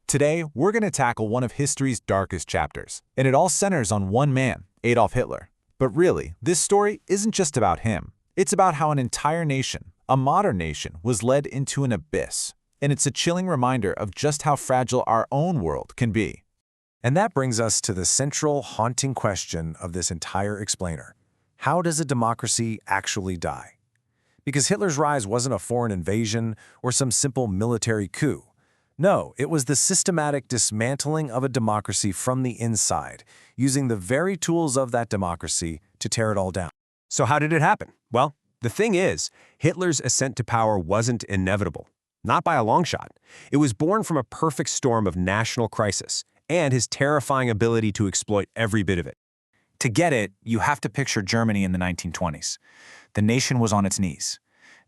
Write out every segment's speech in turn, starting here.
Today, we're going to tackle one of history's darkest chapters, and it all centers on one man, Adolf Hitler. But really, this story isn't just about him. It's about how an entire nation, a modern nation, was led into an abyss. And it's a chilling reminder of just how fragile our own world can be. And that brings us to the central, haunting question of this entire explainer. How does a democracy actually die? Because Hitler's rise wasn't a foreign invasion or some simple military coup. No, it was the systematic dismantling of a democracy from the inside, using the very tools of that democracy to tear it all down. So how did it happen? Well, the thing is, Hitler's ascent to power wasn't inevitable. Not by a long shot. It was born from a perfect storm of national crisis and his terrifying ability to exploit every bit of it. To get it, you have to picture Germany in the 1920s. The nation was on its knees.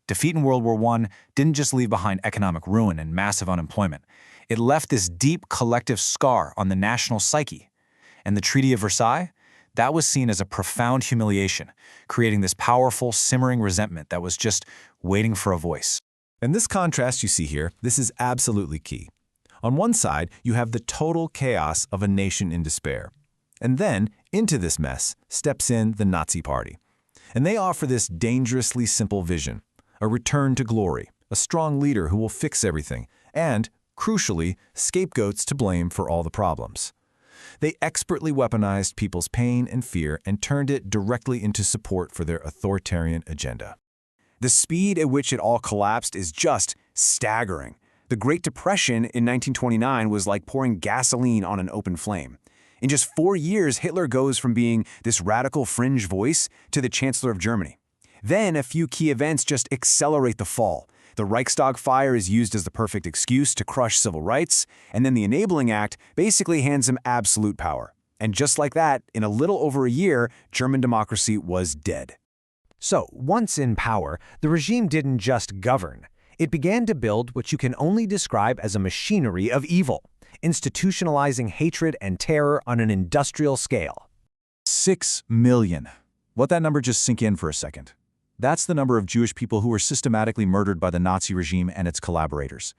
Defeat in World War I didn't just leave behind economic ruin and massive unemployment. It left this deep collective scar on the national psyche. And the Treaty of Versailles? That was seen as a profound humiliation, creating this powerful, simmering resentment that was just waiting for a voice. And this contrast you see here, this is absolutely key. On one side, you have the total chaos of a nation in despair. And then, into this mess, steps in the Nazi Party. And they offer this dangerously simple vision: a return to glory, a strong leader who will fix everything, and, crucially, scapegoats to blame for all the problems. They expertly weaponized people's pain and fear and turned it directly into support for their authoritarian agenda. The speed at which it all collapsed is just staggering. The Great Depression in 1929 was like pouring gasoline on an open flame. In just 4 years, Hitler goes from being this radical fringe voice to the Chancellor of Germany. Then a few key events just accelerate the fall. The Reichstag fire is used as the perfect excuse to crush civil rights, and then the Enabling Act basically hands him absolute power. And just like that, in a little over a year, German democracy was dead. So, once in power, the regime didn't just govern. It began to build what you can only describe as a machinery of evil, institutionalizing hatred and terror on an industrial scale. 6 million. Let that number just sink in for a second. That's the number of Jewish people who were systematically murdered by the Nazi regime and its collaborators.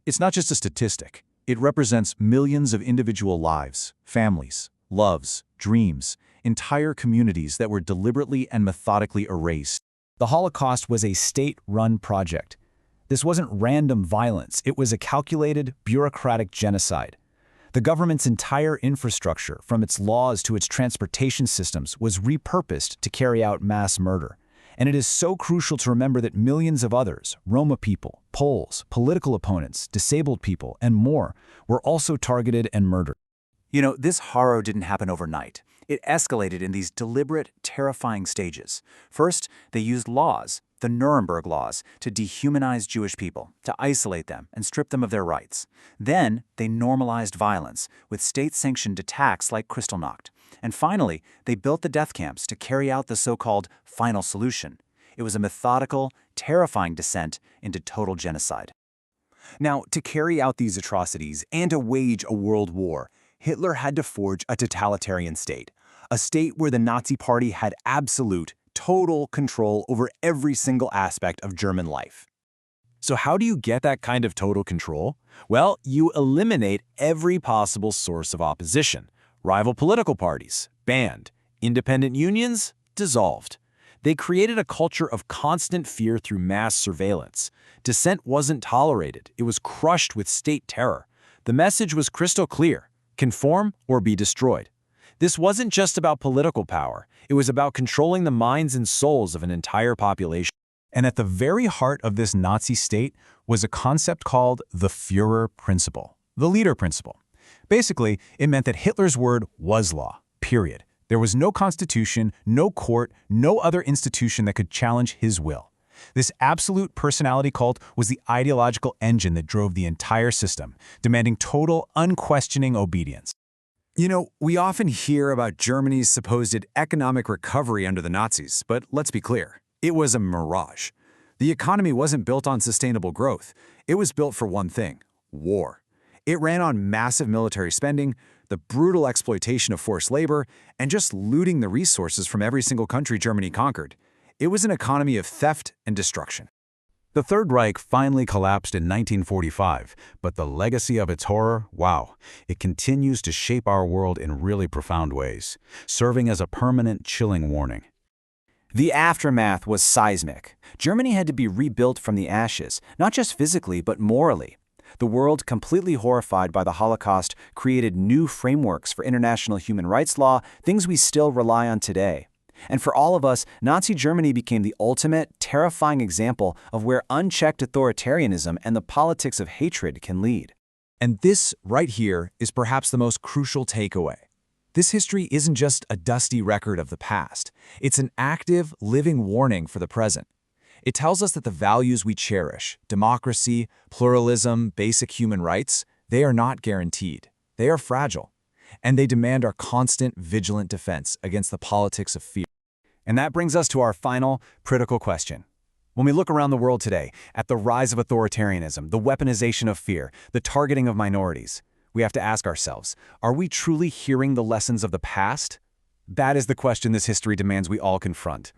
It's not just a statistic. It represents millions of individual lives, families, loves, dreams, entire communities that were deliberately and methodically erased. The Holocaust was a state-run project. This wasn't random violence. It was a calculated, bureaucratic genocide. The government's entire infrastructure, from its laws to its transportation systems, was repurposed to carry out mass murder. And it is so crucial to remember that millions of others, Roma people, Poles, political opponents, disabled people, and more, were also targeted and murdered. You know, this horror didn't happen overnight. It escalated in these deliberate, terrifying stages. First, they used laws, the Nuremberg laws, to dehumanize Jewish people, to isolate them and strip them of their rights. Then, they normalized violence with state-sanctioned attacks like Kristallnacht. And finally, they built the death camps to carry out the so-called final solution. It was a methodical, terrifying descent into total genocide. Now, to carry out these atrocities and to wage a world war, Hitler had to forge a totalitarian state, a state where the Nazi Party had absolute, total control over every single aspect of German life. So how do you get that kind of total control? Well, you eliminate every possible source of opposition. Rival political parties, banned. Independent unions, dissolved. They created a culture of constant fear through mass surveillance. Dissent wasn't tolerated. It was crushed with state terror. The message was crystal clear: conform or be destroyed. This wasn't just about political power. It was about controlling the minds and souls of an entire population. And at the very heart of this Nazi state was a concept called the Führer principle, the leader principle. Basically, it meant that Hitler's word was law, period. There was no constitution, no court, no other institution that could challenge his will. This absolute personality cult was the ideological engine that drove the entire system, demanding total, unquestioning obedience. You know, we often hear about Germany's supposed economic recovery under the Nazis, but let's be clear, it was a mirage. The economy wasn't built on sustainable growth. It was built for one thing: war. It ran on massive military spending, the brutal exploitation of forced labor, and just looting the resources from every single country Germany conquered. It was an economy of theft and destruction. The Third Reich finally collapsed in 1945, but the legacy of its horror, wow, it continues to shape our world in really profound ways, serving as a permanent, chilling warning. The aftermath was seismic. Germany had to be rebuilt from the ashes, not just physically, but morally. The world, completely horrified by the Holocaust, created new frameworks for international human rights law, things we still rely on today. And for all of us, Nazi Germany became the ultimate, terrifying example of where unchecked authoritarianism and the politics of hatred can lead. And this, right here, is perhaps the most crucial takeaway. This history isn't just a dusty record of the past. It's an active, living warning for the present. It tells us that the values we cherish, democracy, pluralism, basic human rights, they are not guaranteed. They are fragile. And they demand our constant, vigilant defense against the politics of fear. And that brings us to our final, critical question. When we look around the world today, at the rise of authoritarianism, the weaponization of fear, the targeting of minorities, we have to ask ourselves, are we truly hearing the lessons of the past? That is the question this history demands we all confront.